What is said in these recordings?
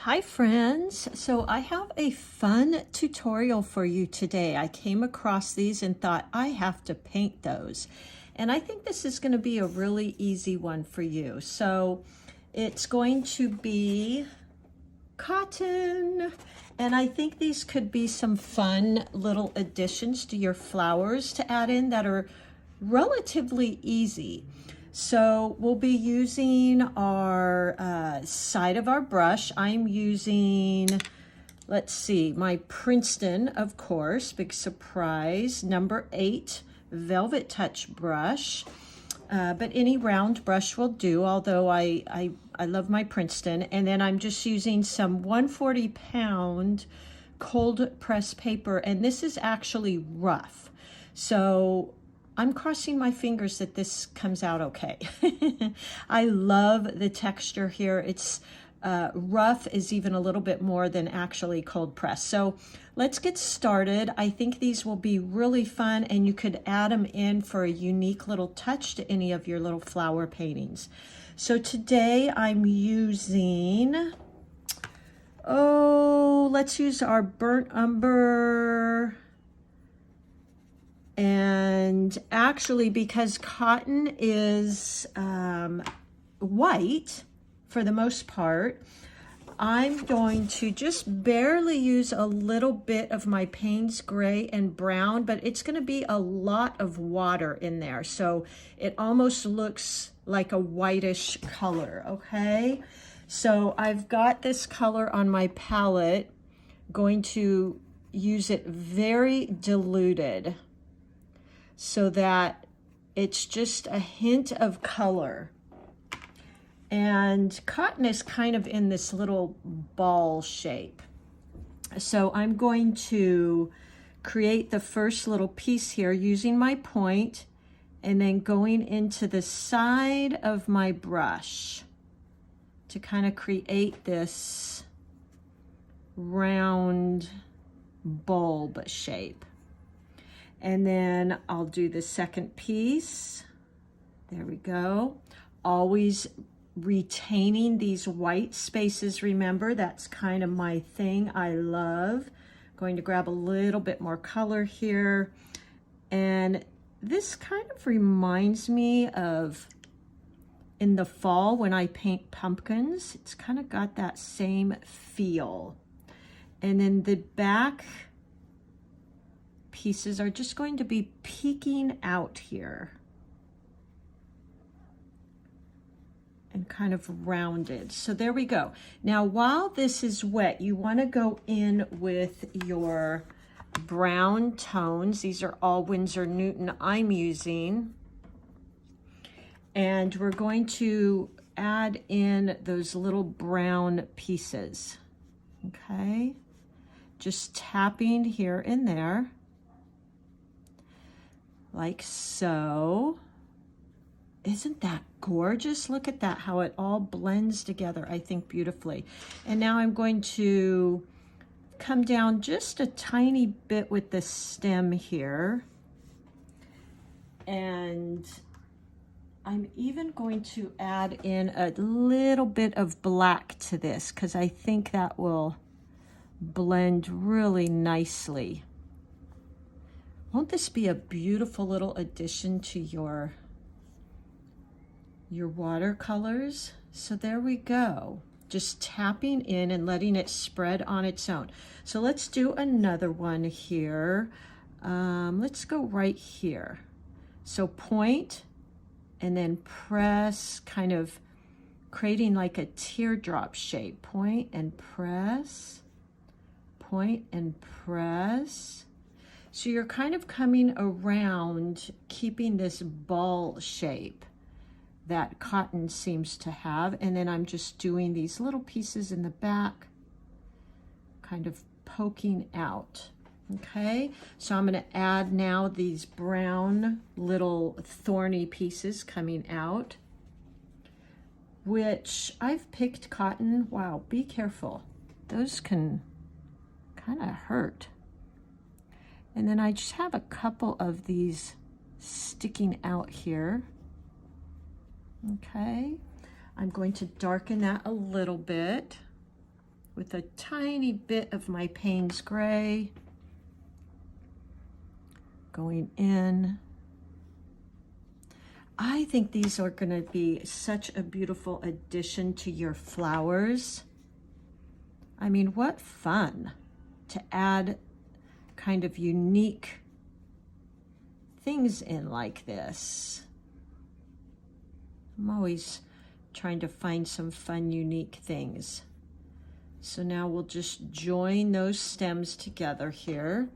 Hi friends, so I have a fun tutorial for you today. I came across these and thought I have to paint those. And I think this is going to be a really easy one for you. So it's going to be cotton. And I think these could be some fun little additions to your flowers to add in that are relatively easy. So we'll be using our side of our brush. I'm using, let's see, my Princeton, of course, big surprise, number 8 Velvet Touch brush. But any round brush will do, although I love my Princeton. And then I'm just using some 140-pound cold press paper, and this is actually rough. So I'm crossing my fingers that this comes out okay. I love the texture here. It's rough is even a little bit more than actually cold press. So let's get started. I think these will be really fun, and you could add them in for a unique little touch to any of your little flower paintings. So today I'm using, let's use our burnt umber. And actually, because cotton is white for the most part, I'm going to just barely use a little bit of my Payne's gray and brown, but it's going to be a lot of water in there. So it almost looks like a whitish color, okay? So I've got this color on my palette, going to use it very diluted, so that it's just a hint of color. And cotton is kind of in this little ball shape. So I'm going to create the first little piece here using my point and then going into the side of my brush to kind of create this round bulb shape. And then I'll do the second piece. There we go. Always retaining these white spaces. Remember, that's kind of my thing I love. Going to grab a little bit more color here. And this kind of reminds me of in the fall when I paint pumpkins. It's kind of got that same feel. And then the back pieces are just going to be peeking out here and kind of rounded. So there we go. Now, while this is wet, you want to go in with your brown tones. These are all Winsor Newton I'm using. And we're going to add in those little brown pieces. Okay. Just tapping here and there, like so. Isn't that gorgeous? Look at that, how it all blends together, I think, beautifully. And now I'm going to come down just a tiny bit with the stem here. And I'm even going to add in a little bit of black to this, because I think that will blend really nicely. Won't this be a beautiful little addition to your watercolors? So there we go. Just tapping in and letting it spread on its own. So let's do another one here. Let's go right here. So point and then press, kind of creating like a teardrop shape. Point and press, point and press. So you're kind of coming around, keeping this ball shape that cotton seems to have. And then I'm just doing these little pieces in the back, kind of poking out. Okay, so I'm going to add now these brown little thorny pieces coming out, which I've picked cotton. Wow, be careful. Those can kind of hurt. And then I just have a couple of these sticking out here. Okay, I'm going to darken that a little bit. with a tiny bit of my Payne's gray going in. I think these are going to be such a beautiful addition to your flowers. I mean, what fun to add kind of unique things in like this. I'm always trying to find some fun, unique things. So now we'll just join those stems together here.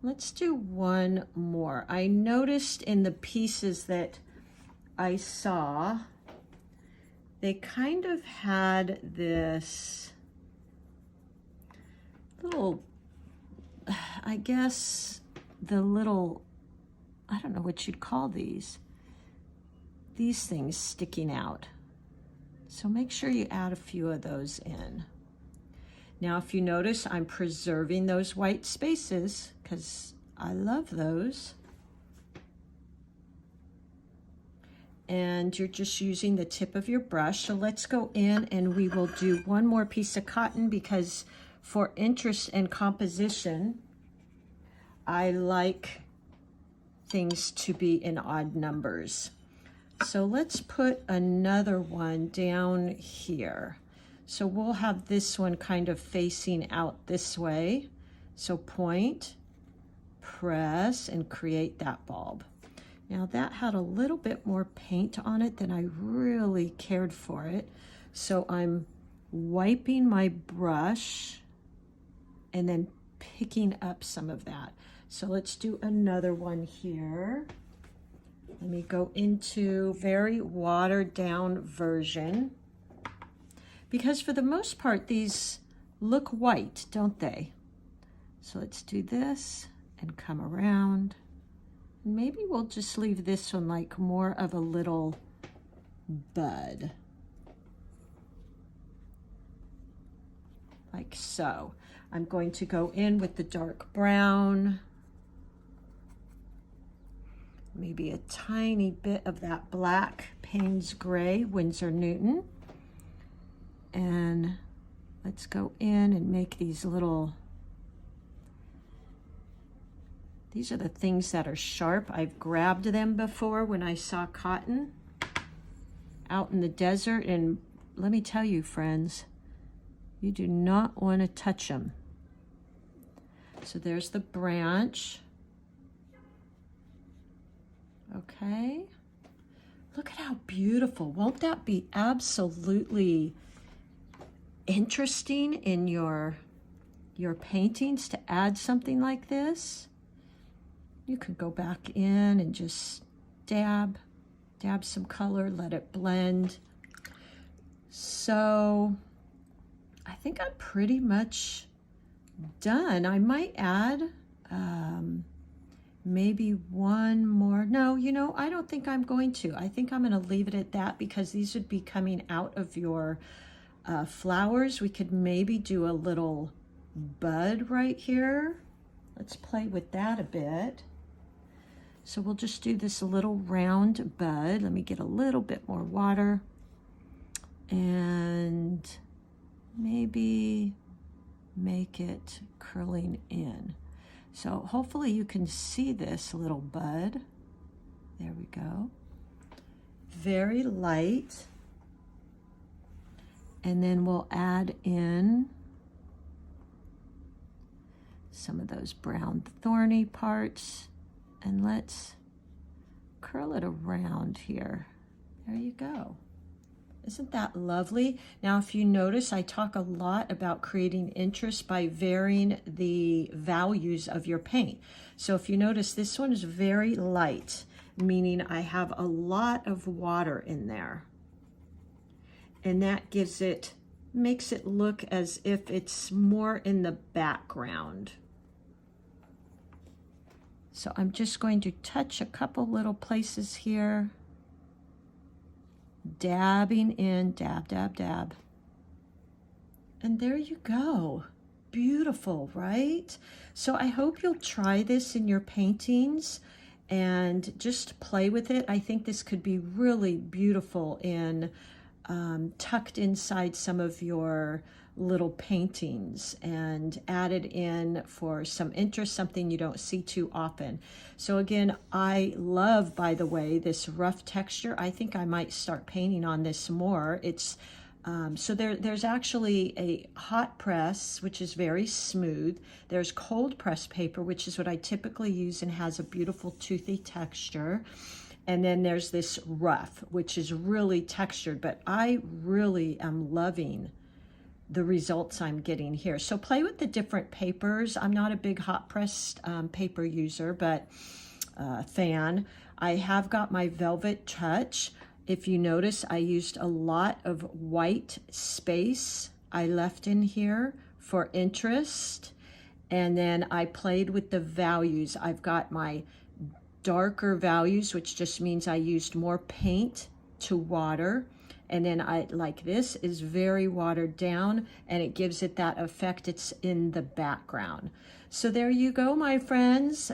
Let's do one more. I noticed in the pieces that I saw, they kind of had this little, I guess, the little, I don't know what you'd call these things sticking out. So make sure you add a few of those in. Now, if you notice, I'm preserving those white spaces because I love those. And you're just using the tip of your brush. So let's go in and we will do one more piece of cotton because for interest and composition, I like things to be in odd numbers. So let's put another one down here. So we'll have this one kind of facing out this way. So point, press, and create that bulb. Now that had a little bit more paint on it than I really cared for it. So I'm wiping my brush and then picking up some of that. So let's do another one here. Let me go into very watered down version. Because for the most part, these look white, don't they? So let's do this and come around. Maybe we'll just leave this one like more of a little bud. Like so. I'm going to go in with the dark brown. Maybe a tiny bit of that black Payne's gray, Winsor Newton. And let's go in and make these little, these are the things that are sharp. I've grabbed them before when I saw cotton out in the desert. And let me tell you, friends, you do not want to touch them. So there's the branch. Okay. Look at how beautiful. Won't that be absolutely interesting in your paintings to add something like this? You could go back in and just dab some color, let it blend. So I think I'm pretty much done. I might add maybe one more. No, you know, I don't think I'm going to. I think I'm going to leave it at that because these would be coming out of your flowers. We could maybe do a little bud right here. Let's play with that a bit. So we'll just do this little round bud. Let me get a little bit more water and maybe make it curling in. So hopefully you can see this little bud. There we go. Very light. And then we'll add in some of those brown thorny parts. And let's curl it around here. There you go. Isn't that lovely? Now, if you notice, I talk a lot about creating interest by varying the values of your paint. So if you notice, this one is very light, meaning I have a lot of water in there. And that makes it look as if it's more in the background. So I'm just going to touch a couple little places here. Dabbing in, dab, dab, dab. And there you go. Beautiful, right? So I hope you'll try this in your paintings and just play with it. I think this could be really beautiful in tucked inside some of your little paintings and added in for some interest, something you don't see too often. So again, I love, by the way, this rough texture. I think I might start painting on this more. It's so there's actually a hot press, which is very smooth. There's cold press paper, which is what I typically use and has a beautiful toothy texture. And then there's this rough, which is really textured, but I really am loving the results I'm getting here. So play with the different papers. I'm not a big hot pressed paper user, but fan. I have got my Velvet Touch. If you notice, I used a lot of white space I left in here for interest. And then I played with the values. I've got my darker values, which just means I used more paint to water. And then like this is very watered down and it gives it that effect. It's in the background. So there you go, my friends.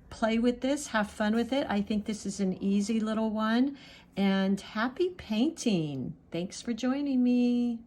Play with this, have fun with it. I think this is an easy little one. And happy painting. Thanks for joining me.